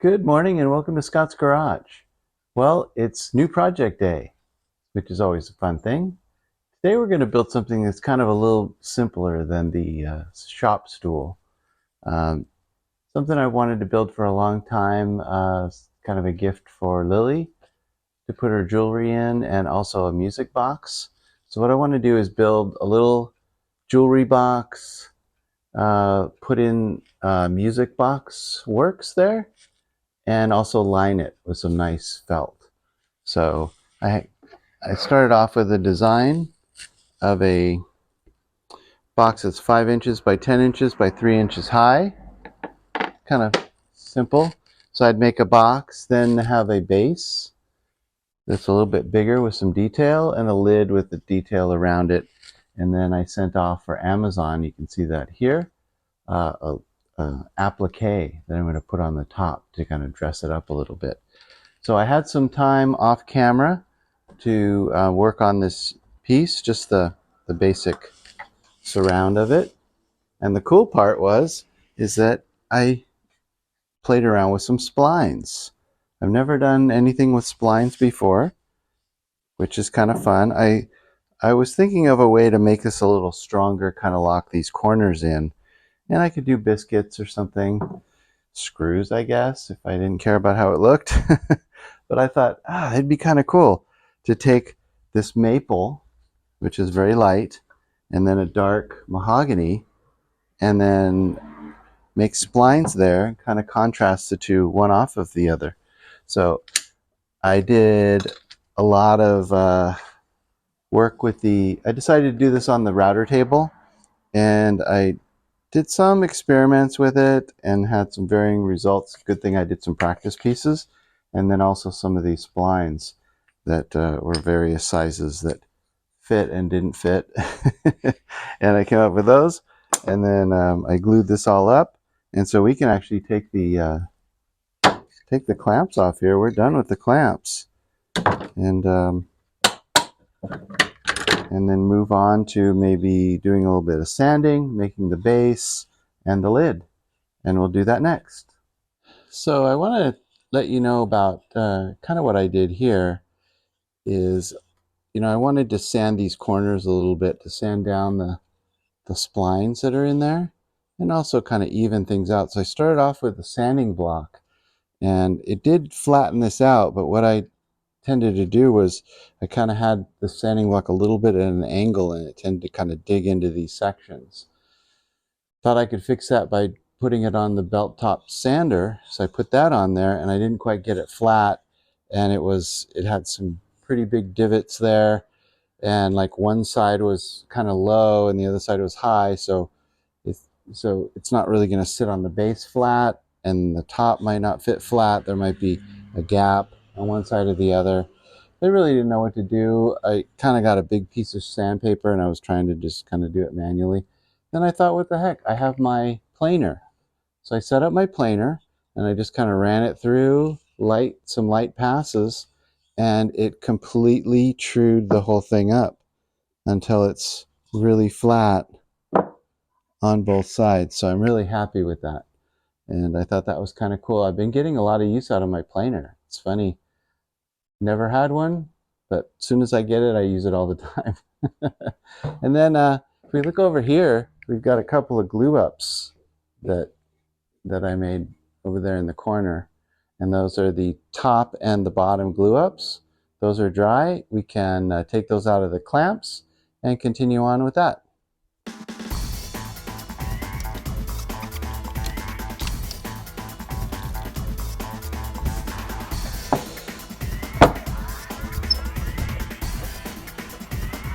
Good morning and welcome to Scott's Garage. Well, it's new project day, which is always a fun thing. Today we're going to build something that's kind of a little simpler than the shop stool. Um, Something I wanted to build for a long time, kind of a gift for Lily to put her jewelry in, and also a music box. So what I want to do is build a little jewelry box, put in music box works there, and also line it with some nice felt. So I, I started off with a design of a box that's 5 inches by 10 inches by 3 inches high, kind of simple. So I'd make a box, then have a base that's a little bit bigger with some detail, and a lid with the detail around it. And then I sent off for Amazon, you can see that here, a applique that I'm going to put on the top to kind of dress it up a little bit. So I had some time off camera to work on this piece, just the basic surround of it. And the cool part is that I played around with some splines. I've never done anything with splines before, which is kind of fun. I was thinking of a way to make this a little stronger, kind of lock these corners in. And I could do biscuits or something, screws, I guess, if I didn't care about how it looked. But I thought, it'd be kind of cool to take this maple, which is very light, and then a dark mahogany, and then make splines there, kind of contrast the two, one off of the other. So I did a lot of work with I decided to do this on the router table, and I did some experiments with it and had some varying results. Good thing I did some practice pieces, and then also some of these splines that were various sizes that fit and didn't fit. And I came up with those, and then I glued this all up, and so we can actually take the clamps off here. We're done with the clamps, and then move on to maybe doing a little bit of sanding, making the base and the lid, and we'll do that next. So I want to let you know about kind of what I did here is, I wanted to sand these corners a little bit, to sand down the splines that are in there, and also kind of even things out. So I started off with a sanding block, and it did flatten this out, but what I tended to do was I kind of had the sanding block a little bit at an angle, and it tended to kind of dig into these sections. Thought I could fix that by putting it on the belt top sander, so I put that on there, and I didn't quite get it flat, and it had some pretty big divots there, and like one side was kind of low and the other side was high, so it's not really going to sit on the base flat, and the top might not fit flat. There might be a gap on one side or the other. I really didn't know what to do. I kind of got a big piece of sandpaper, and I was trying to just kind of do it manually. Then I thought, what the heck, I have my planer. So I set up my planer, and I just kind of ran it through some light passes, and it completely trued the whole thing up until it's really flat on both sides. So I'm really happy with that. And I thought that was kind of cool. I've been getting a lot of use out of my planer. It's funny. Never had one, but as soon as I get it, I use it all the time. And then if we look over here, we've got a couple of glue ups that I made over there in the corner. And those are the top and the bottom glue ups. Those are dry. We can take those out of the clamps and continue on with that.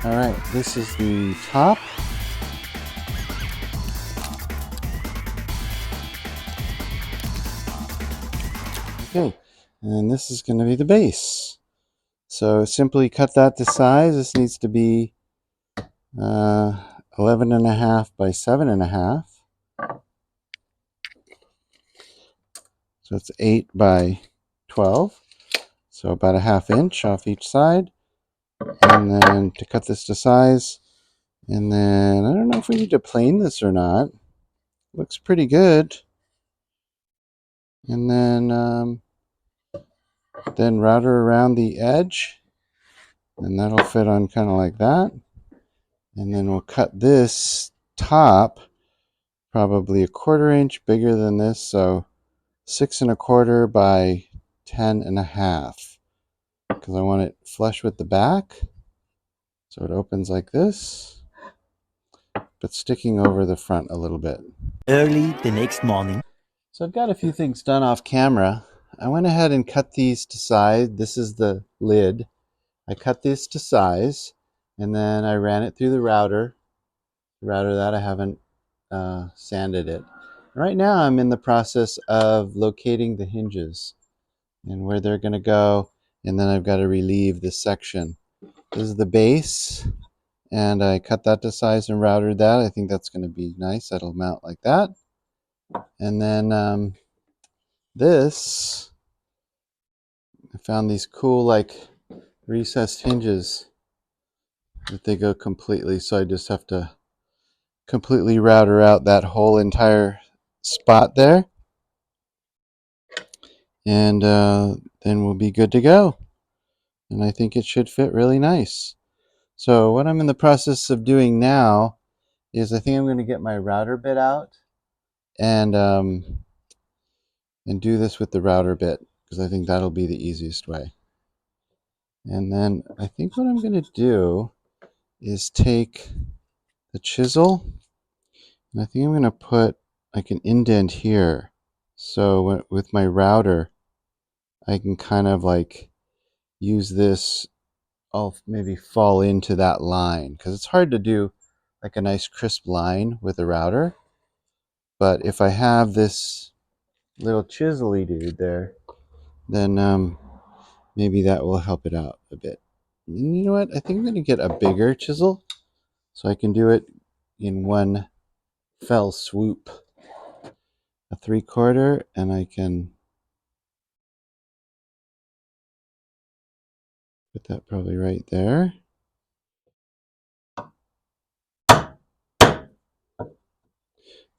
All right, this is the top. Okay, and this is going to be the base. So simply cut that to size. This needs to be 11.5 by 7.5. So it's 8 by 12. So about a 1/2 inch off each side. And then to cut this to size. And then I don't know if we need to plane this or not. Looks pretty good. and then router around the edge, and that'll fit on kind of like that. And then we'll cut this top probably a 1/4 inch bigger than this, so 6 1/4 by 10 1/2, because I want it flush with the back. So it opens like this, but sticking over the front a little bit. Early the next morning. So I've got a few things done off camera. I went ahead and cut these to size. This is the lid. I cut this to size, and then I ran it through the router. The router that I haven't sanded it. Right now I'm in the process of locating the hinges and where they're going to go, and then I've got to relieve this section. This is the base, and I cut that to size and routed that. I think that's going to be nice. That'll mount like that. And then this, I found these cool like recessed hinges that they go completely, so I just have to completely router out that whole entire spot there, and then we'll be good to go. And I think it should fit really nice. So what I'm in the process of doing now is I think I'm going to get my router bit out and do this with the router bit, because I think that'll be the easiest way. And then I think what I'm going to do is take the chisel, and I think I'm going to put like an indent here. So with my router, I can kind of like use this. I'll maybe fall into that line, because it's hard to do like a nice crisp line with a router. But if I have this little chisel-y dude there, then maybe that will help it out a bit. And you know what? I think I'm going to get a bigger chisel so I can do it in one fell swoop. A 3/4, and I can put that probably right there. I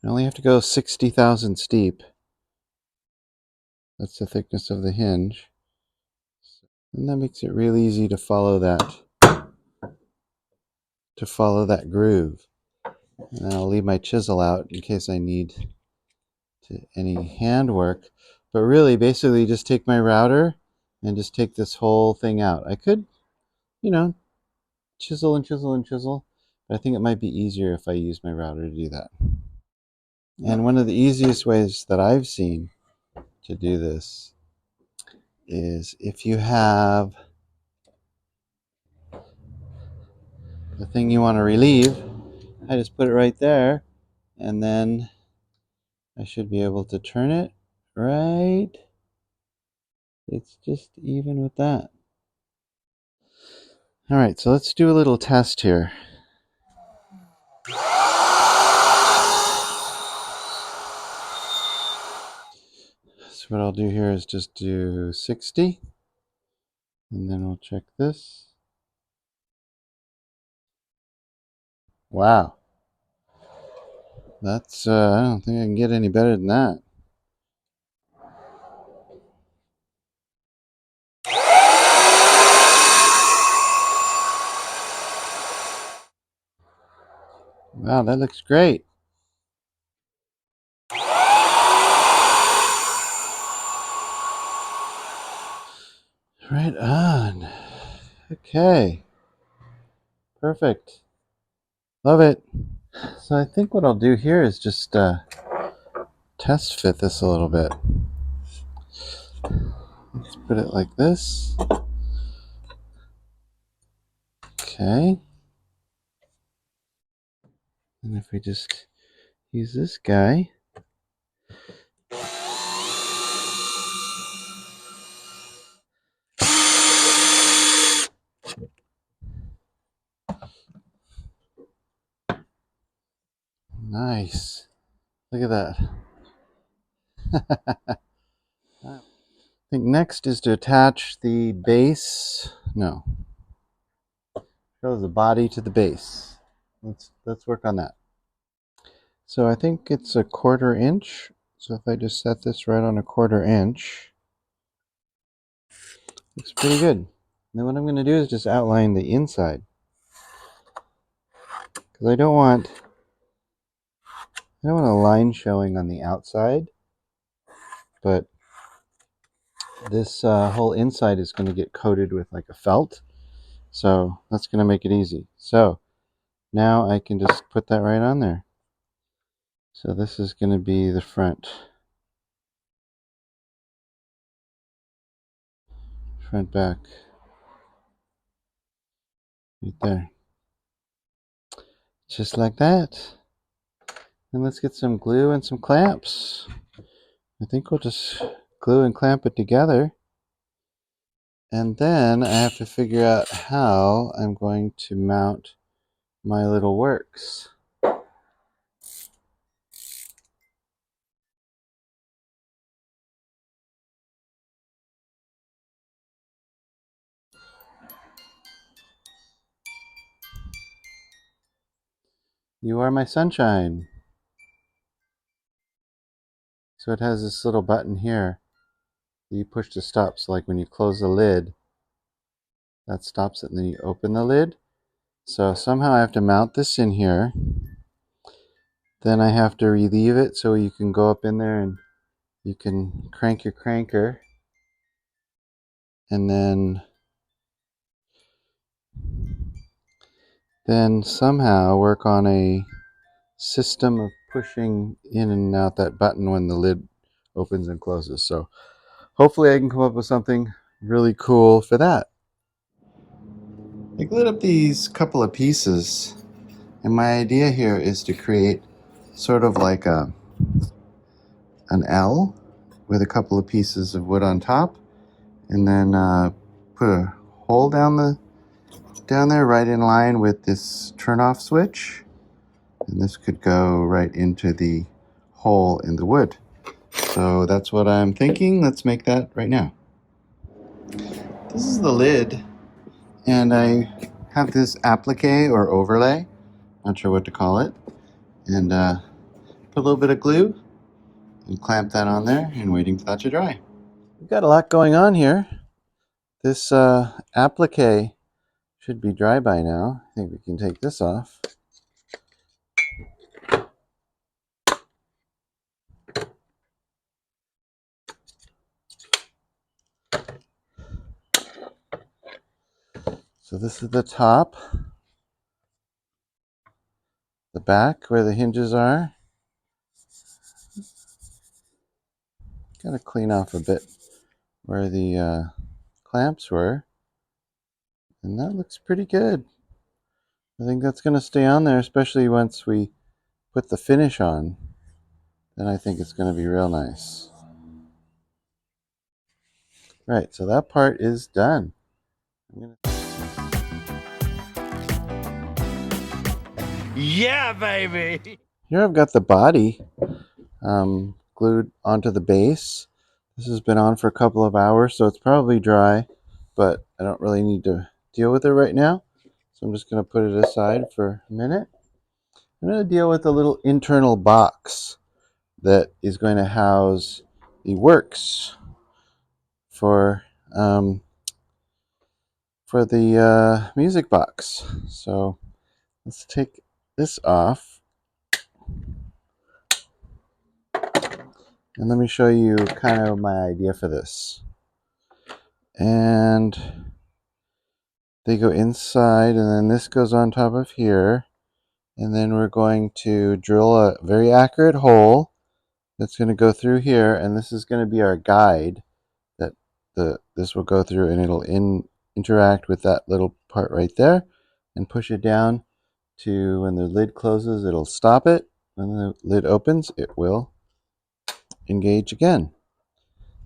only have to go 60,000 steep. That's the thickness of the hinge. And that makes it real easy to follow that groove. And I'll leave my chisel out in case I need any handwork. But really, basically, just take my router and just take this whole thing out. I could, you know, chisel and chisel and chisel, but I think it might be easier if I use my router to do that. And one of the easiest ways that I've seen to do this is if you have the thing you want to relieve, I just put it right there, and then I should be able to turn it right. It's just even with that. All right, so let's do a little test here. So what I'll do here is just do 60, and then we'll check this. Wow, that's I don't think I can get any better than that. Wow, that looks great. Right on. Okay, perfect. Love it. So I think what I'll do here is just test fit this a little bit. Let's put it like this. Okay. And if we just use this guy. Nice. Look at that. I think next is to attach the base. No. Show the body to the base. Let's work on that. So I think it's a 1/4 inch. So if I just set this right on a 1/4 inch, looks pretty good. Then what I'm going to do is just outline the inside, because I don't want a line showing on the outside, but this whole inside is going to get coated with like a felt, so that's going to make it easy. So now I can just put that right on there. So this is going to be the front back right there, just like that. And let's get some glue and some clamps. I think we'll just glue and clamp it together. And then I have to figure out how I'm going to mount my little works. You are my sunshine. So it has this little button here that you push to stop. So like when you close the lid, that stops it, and then you open the lid. So somehow I have to mount this in here. Then I have to relieve it so you can go up in there and you can crank your cranker. And then somehow work on a system of pushing in and out that button when the lid opens and closes. So hopefully I can come up with something really cool for that. I glued up these couple of pieces, and my idea here is to create sort of like an L with a couple of pieces of wood on top, and then put a hole down there right in line with this turn off switch, and this could go right into the hole in the wood. So that's what I'm thinking. Let's make that right now. This is the lid, and I have this applique or overlay, not sure what to call it, and put a little bit of glue and clamp that on there and waiting for that to dry. We've got a lot going on here. This applique should be dry by now. I think we can take this off. So this is the top, the back where the hinges are. Got to clean off a bit where the clamps were, and that looks pretty good. I think that's going to stay on there, especially once we put the finish on. Then I think it's going to be real nice. Right, so that part is done. Yeah, baby! Here I've got the body glued onto the base. This has been on for a couple of hours, so it's probably dry, but I don't really need to deal with it right now. So I'm just going to put it aside for a minute. I'm going to deal with the little internal box that is going to house the works for the music box. So let's take this off, and let me show you kind of my idea for this. And they go inside, and then this goes on top of here, and then we're going to drill a very accurate hole that's going to go through here, and this is going to be our guide that this will go through, and it'll interact with that little part right there and push it down to when the lid closes, it'll stop it. When the lid opens, it will engage again.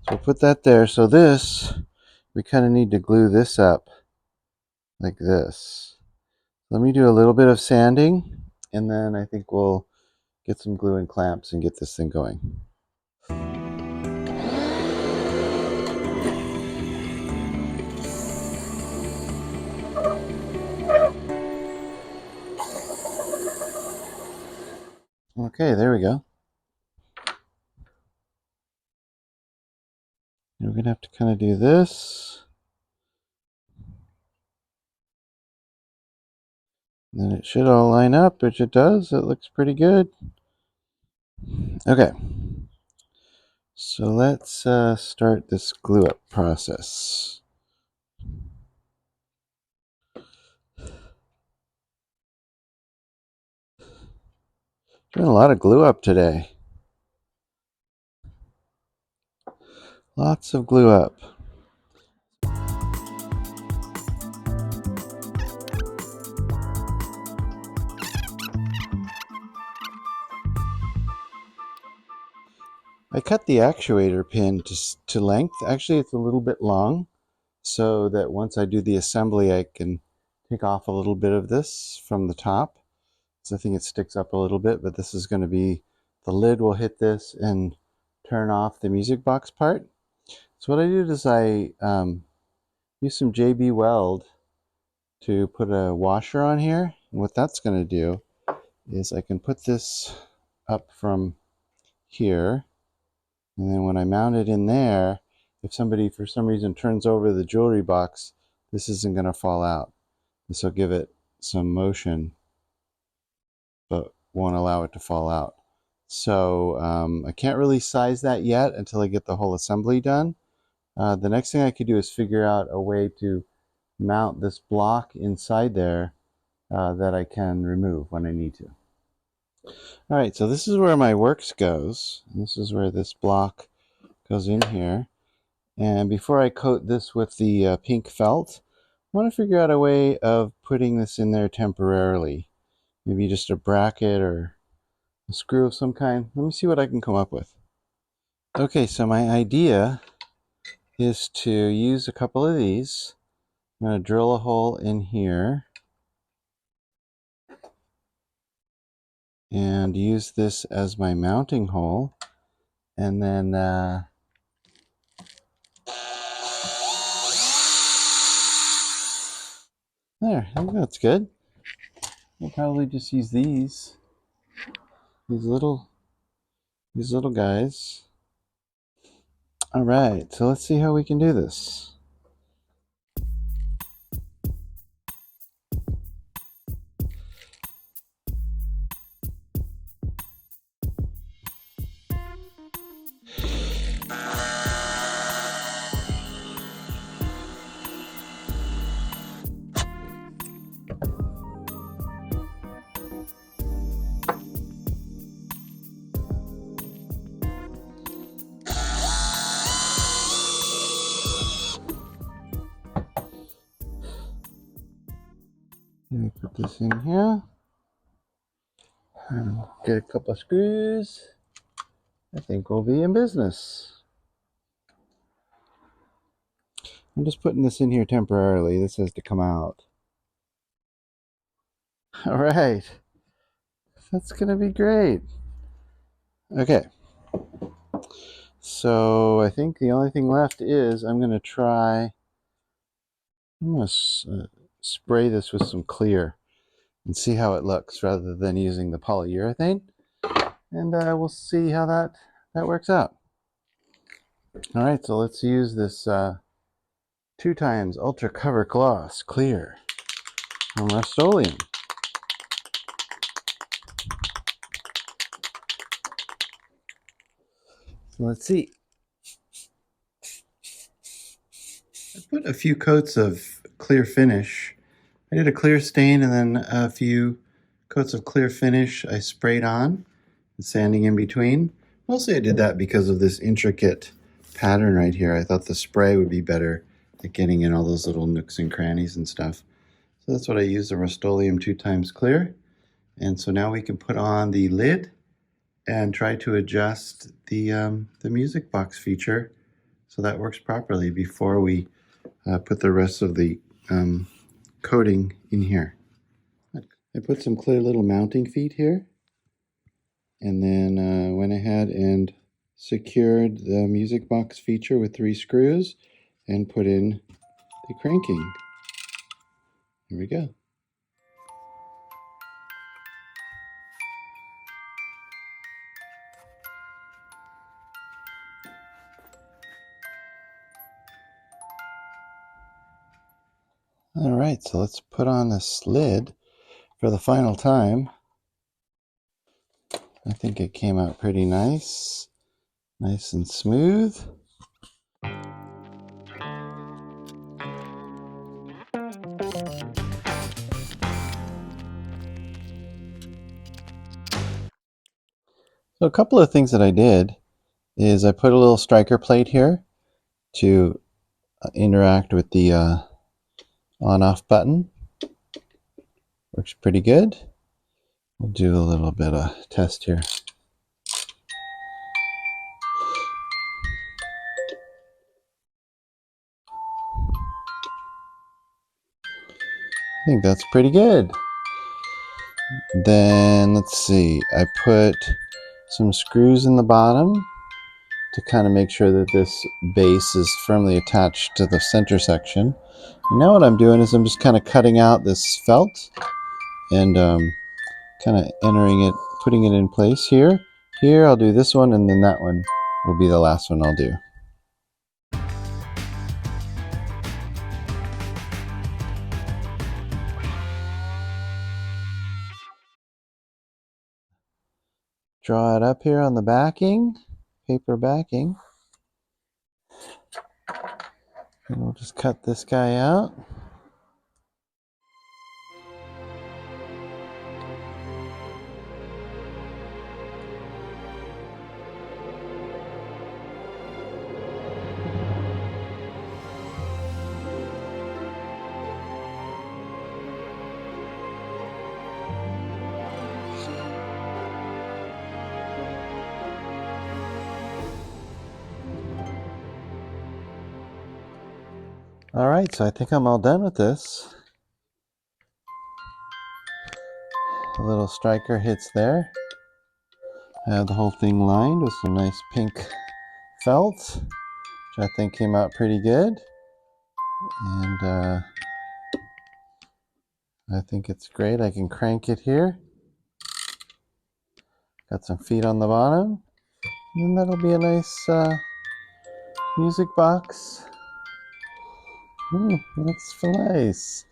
So we'll put that there. So this, we kind of need to glue this up like this. Let me do a little bit of sanding, and then I think we'll get some glue and clamps and get this thing going. Okay, there we go. And we're going to have to kind of do this. Then it should all line up, which it does. It looks pretty good. Okay. So let's start this glue up process. Doing a lot of glue up today. Lots of glue up. I cut the actuator pin to length. Actually, it's a little bit long, so that once I do the assembly, I can take off a little bit of this from the top. So I think it sticks up a little bit, but this is going to be, the lid will hit this and turn off the music box part. So what I did is I use some JB Weld to put a washer on here. And what that's going to do is I can put this up from here, and then when I mount it in there, if somebody for some reason turns over the jewelry box, this isn't going to fall out. This will give it some motion, but won't allow it to fall out. So I can't really size that yet until I get the whole assembly done. The next thing I could do is figure out a way to mount this block inside there that I can remove when I need to. All right, so this is where my works goes. This is where this block goes in here. And before I coat this with the pink felt, I want to figure out a way of putting this in there temporarily. Maybe just a bracket or a screw of some kind. Let me see what I can come up with. Okay, so my idea is to use a couple of these. I'm going to drill a hole in here and use this as my mounting hole. And then there, I think that's good. We'll probably just use these little guys. All right, so let's see how we can do this. Let me put this in here and get a couple of screws. I think we'll be in business. I'm just putting this in here temporarily. This has to come out. All right, that's gonna be great. Okay, so I think the only thing left is I'm gonna spray this with some clear and see how it looks rather than using the polyurethane. And we'll see how that works out. All right, so let's use this 2x Ultra Cover Gloss Clear from Rust-Oleum. So let's see. I put a few coats of clear finish. I did a clear stain and then a few coats of clear finish I sprayed on, sanding in between. Mostly I did that because of this intricate pattern right here. I thought the spray would be better at getting in all those little nooks and crannies and stuff. So that's what I used, the Rust-Oleum 2x Clear. And so now we can put on the lid and try to adjust the music box feature so that works properly before we put the rest of the coating in here. I put some clear little mounting feet here, and then went ahead and secured the music box feature with 3 screws and put in the cranking. Here we go. All right, so let's put on this lid for the final time. I think it came out pretty nice, nice and smooth. So a couple of things that I did is I put a little striker plate here to interact with the on-off button. Works pretty good. We'll do a little bit of test here. I think that's pretty good. Then let's see, I put some screws in the bottom to kind of make sure that this base is firmly attached to the center section. And now what I'm doing is I'm just kind of cutting out this felt and kind of entering it, putting it in place here. Here I'll do this one, and then that one will be the last one I'll do. Draw it up here on the backing, paper backing. And we'll just cut this guy out. All right, so I think I'm all done with this. A little striker hits there. I have the whole thing lined with some nice pink felt, which I think came out pretty good. And I think it's great. I can crank it here. Got some feet on the bottom. And that'll be a nice music box. That's nice.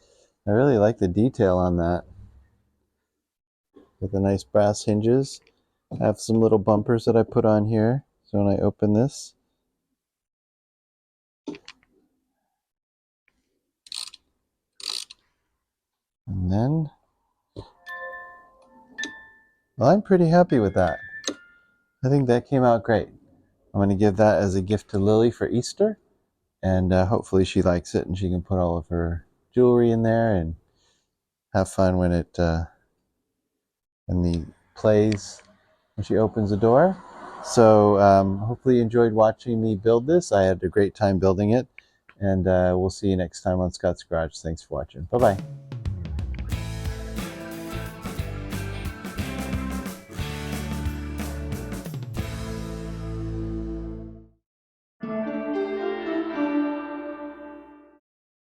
I really like the detail on that. With the nice brass hinges. I have some little bumpers that I put on here. So when I open this, and then, well, I'm pretty happy with that. I think that came out great. I'm going to give that as a gift to Lily for Easter. And hopefully she likes it and she can put all of her jewelry in there and have fun when the plays, when she opens the door. So hopefully you enjoyed watching me build this. I had a great time building it, and we'll see you next time on Scott's Garage. Thanks for watching. Bye-bye.